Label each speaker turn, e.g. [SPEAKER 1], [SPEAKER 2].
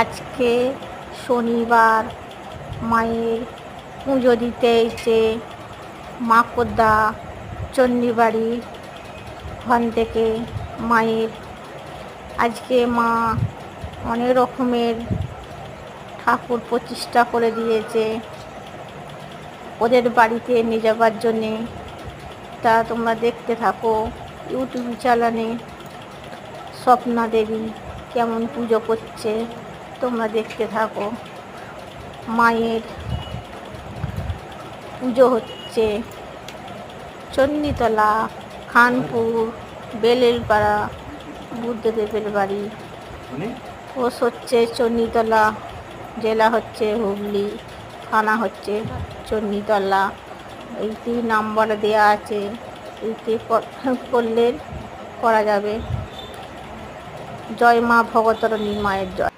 [SPEAKER 1] আজকে শনিবার মায়ের পুজো দিতে এসে মাকড়দা চণ্ডীবাড়ি ওখান থেকে মায়ের আজকে মা অনেক রকমের ঠাকুর প্রতিষ্ঠা করে দিয়েছে ওদের বাড়িতে নিয়ে যাবার জন্যে। তা তোমরা দেখতে থাকো ইউটিউব চ্যানেলে স্বপ্না দেবী কেমন পুজো করছে, তোমরা দেখতে থাকো। মায়ের পুজো হচ্ছে চণ্ডীতলা, খানপুর, বেলেলপাড়া বুদ্ধদেবের বাড়ি। পোস্ট হচ্ছে চণ্ডীতলা, জেলা হচ্ছে হুগলি, থানা হচ্ছে চণ্ডীতলা। এই 3 নাম্বার দেওয়া আছে, এইতে করলে করা যাবে। জয় মা ভগতরণী মায়ের জয়।